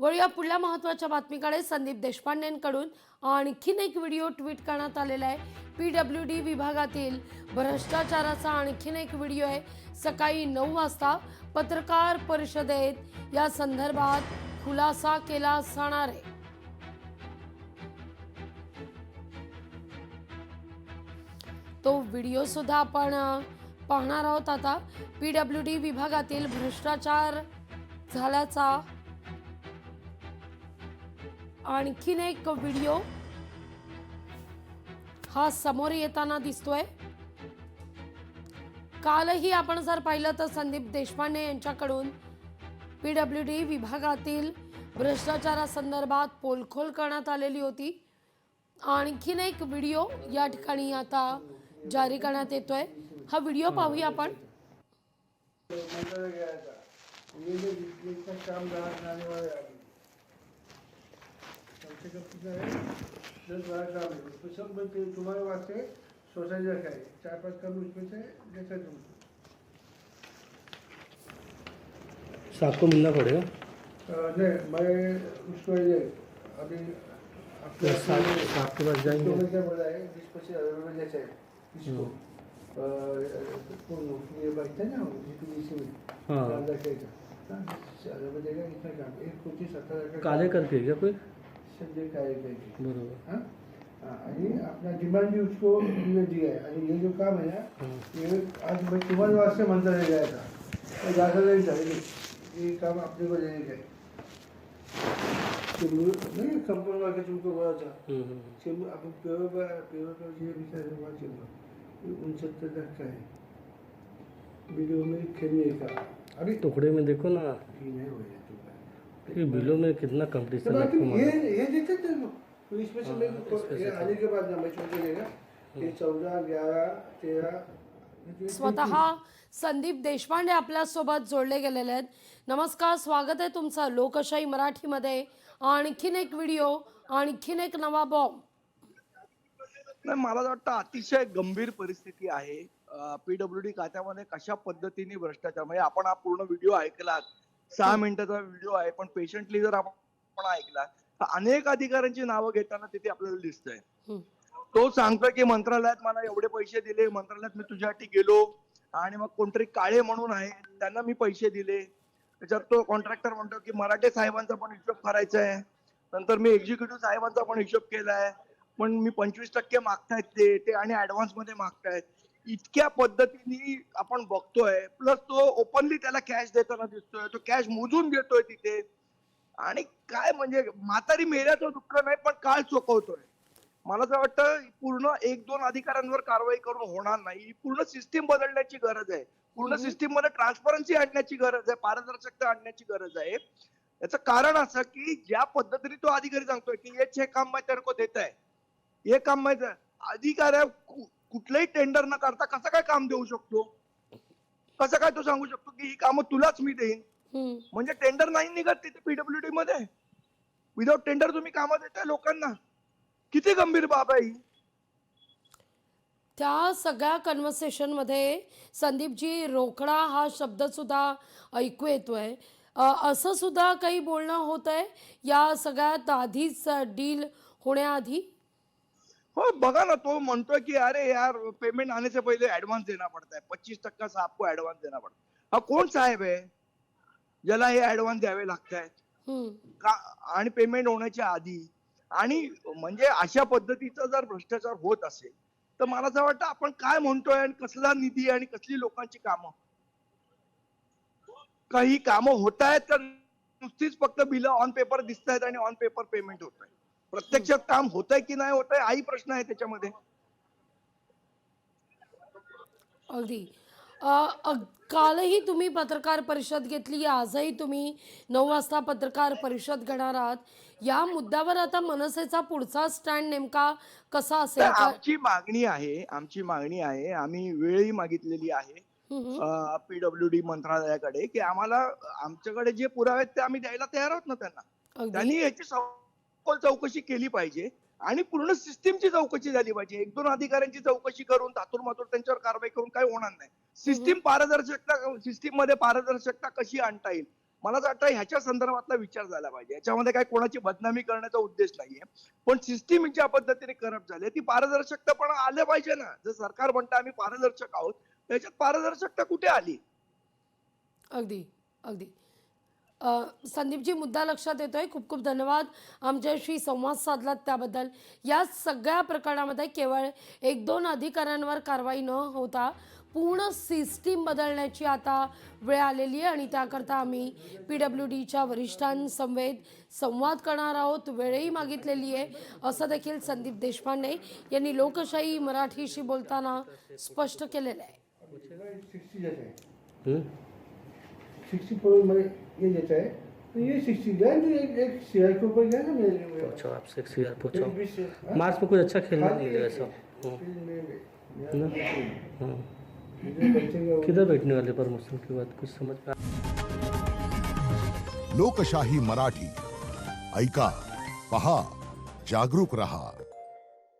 वळूया पुढल्या महत्त्वाच्या बातमीकडे. संदीप देशपांडेंकडून आणखीन एक व्हिडिओ ट्विट करण्यात आलेला आहे. PWD विभागातील भ्रष्टाचाराचा आणखीन एक व्हिडिओ आहे. सकाळी 9 वाजता पत्रकार परिषदेत या संदर्भात खुलासा केला जाणार आहे. तो व्हिडिओ सुद्धा आपण पाहणार आहोत. आता PWD विभागातील भ्रष्टाचार झाल्याचा आणखीन एक व्हिडिओ हा समोर येताना दिसतोय. कालही आपण जर पाहिलं तर संदीप देशपांडे यांच्याकडून PWD विभागातील भ्रष्टाचारासंदर्भात पोलखोल करण्यात आलेली होती. आणखीन एक व्हिडिओ या ठिकाणी आता जारी करण्यात येतोय. हा व्हिडिओ पाहूया आपण. तुम्हारे वास्ते सोसाइटी रखा है, 4-5 कम उसमें से जैसे तुमको आपको मिलना पड़ेगा। नहीं, मैं उसको ये अभी आपके आपके पास जाएंगे। तो क्या बोला है 20-25 जैसे इसको ये बैठते ना GPDC में हाँ। बजेगा इतना काम 1,70,000 काले करके क्या कोई संजय काले करके बरोबर। हाँ आणि अपना डिमांड भी उसको ये दिया है। आणि ये जो काम है ना ये आज मैं तुम्हारे वास्ते मंत्रालय गया था और ज़्यादा नहीं था ये काम अपने को देने का नहीं कंपनी वाले तुमको बोला था चलो अपन पेवर का ये विचार हुआ चलो 69 का है वीडियो में खेलने का। अभी टुकड़े में देखो ना ये नहीं हो रहा ये बिलों में कितना कंपटीशन है आपको ये देते थे तो इसमें से मैं आने के बाद ना मैं छोड़ देगा ये 14, 11, 13 स्वतः संदीप देशपांडे आपल्यासोबत जोडले गेलेले आहेत. नमस्कार, स्वागत आहे तुमचं लोकशाही मराठीमध्ये. आणखीन एक व्हिडिओ, आणखीन एक नवा बॉम्ब. नाही, मला वाटतं अतिशय गंभीर परिस्थिती आहे. PWD खात्यामध्ये कशा पद्धतीने भ्रष्टाचार, म्हणजे आपण हा पूर्ण व्हिडिओ ऐकला, 6 मिनिटाचा व्हिडिओ आहे, पण पेशंटली जर आपण ऐकला तर अनेक अधिकाऱ्यांची नावं घेताना तिथे आपल्याला दिसतंय. तो सांगतोय की मंत्रालयात मला एवढे पैसे दिले, मंत्रालयात मी तुझ्यासाठी गेलो आणि मग कोणतरी काळे म्हणून आहे त्यांना मी पैसे दिले. त्याच्यात तो कॉन्ट्रॅक्टर म्हणतो की मराठे साहेबांचा पण हिशोब करायचा आहे, नंतर मी एक्झिक्युटिव्ह साहेबांचा पण हिशोब केलाय, पण मी 25% मागतायत ते आणि ऍडव्हान्स मध्ये मागतायत. इतक्या पद्धतीने आपण बघतोय. प्लस तो ओपनली त्याला कॅश देताना दिसतोय, तो कॅश मोजून घेतोय तिथे. आणि काय म्हणजे म्हातारी मेल्याचं दुःख नाही पण काळ चोखवतोय. मला असं वाटतं पूर्ण 1-2 अधिकाऱ्यांवर कारवाई करून होणार नाही. पूर्ण सिस्टीम बदलण्याची गरज आहे. पूर्ण सिस्टीम मध्ये ट्रान्सपरन्सी आणण्याची गरज आहे, पारदर्शकता आणण्याची गरज आहे. याचं कारण असं की ज्या पद्धतीने तो अधिकारी सांगतोय की ये काम मैं तेरे को देता है, हे काम मैं अधिकारी कुठलंही टेंडर न करता कसं काय काम देऊ शकतो? कसं काय तो सांगू शकतो की ही कामं तुलाच मी देईन? म्हणजे टेंडर नाही निघत तिथे PWD मध्ये. विदाउट टेंडर तुम्ही कामं देताय लोकांना. किती गंभीर बाब आहे ही. त्या सगळ्या कन्व्हर्सेशन मध्ये संदीपजी रोकडा हा शब्द सुद्धा ऐकू येतोय. असं सुद्धा काही बोलणं होत आहे या सगळ्यात आधीच डील होण्याआधी? हो, बघा ना, तो म्हणतोय की अरे यार पेमेंट आने से पहले एडवांस देना पड़ता है, 25% साहब को एडवांस देना पड़ता है. हा कोण साहेब आहे ज्याला हे एडवांस द्यावे लागतायत का? आणि पेमेंट होण्याच्या आधी. आणि म्हणजे अशा पद्धतीचा जर भ्रष्टाचार होत असेल तर मला असं वाटतं आपण काय म्हणतोय आणि कसला निधी आणि कसली लोकांची कामं, काही कामं होत आहेत तर नुसतीच फक्त बिल ऑन पेपर दिसत आहेत आणि ऑन पेपर पेमेंट होत आहे. प्रत्यक्षात काम होत आहे की नाही होत आहे हाही प्रश्न आहे त्याच्यामध्ये. अगदी. कालही तुम्ही पत्रकार परिषद घेतली, आजही तुम्ही 9 वाजता पत्रकार परिषद घेणार आहात. या मुद्द्यावर आता मनसेचा पुढचा स्टँड नेमका कसा असेल? आमची मागणी आहे, आम्ही वेळही मागितलेली आहे PWD मंत्रालयाकडे की आम्हाला आमच्याकडे जे पुरावे आहेत ते आम्ही द्यायला तयार आहोत ना त्यांना. त्यांनी याची सखोल चौकशी केली पाहिजे आणि पूर्ण सिस्टीमची चौकशी झाली पाहिजे. 1-2 अधिकाऱ्यांची चौकशी करून तातूर त्यांच्यावर कारवाई करून काही होणार नाही. सिस्टीम मध्ये पारदर्शकता कशी आणता येईल मला असं वाटतं ह्याच्या संदर्भातला विचार झाला पाहिजे. याच्यामध्ये काय कोणाची बदनामी करण्याचा उद्देश नाहीये, पण सिस्टीम ज्या पद्धतीने करप्ट झाली ती पारदर्शकतापणा आलं पाहिजे ना. जर सरकार म्हणतं आम्ही पारदर्शक आहोत, त्याच्यात पारदर्शकता कुठे आली? अगदी अगदी संदीपजी, मुद्दा लक्षात येतोय. खूप खूप धन्यवाद आमच्याशी संवाद साधलात त्याबद्दल. या सगळ्या प्रकरणामध्ये केवळ 1-2 अधिकाऱ्यांवर कारवाई न होता पूर्ण सिस्टीम बदलण्याची आता वेळ आलेली आहे आणि त्याकरता आम्ही PWDच्या वरिष्ठांसमवेत संवाद करणार आहोत. वेळही मागितलेली आहे असं देखील संदीप देशपांडे यांनी लोकशाही मराठीशी बोलताना स्पष्ट केलेलं आहे. 60 जाता है, हम्म? 64 में ये जाता है, तो ये 60 गया नहीं, एक शेयर के ऊपर गया ना मेरे अच्छा, आपसे एक सीधा पूछो, 20 से, हाँ? मार्च में कुछ अच्छा खेलने खाली नहीं मिला एक- ऐसा। में- हाँ। मुझे बच्चे का किधर बैठने वाले प्रमोशन की बात कुछ समझ में लोकशाही मराठी ऐका, पहा, जागरूक रहा.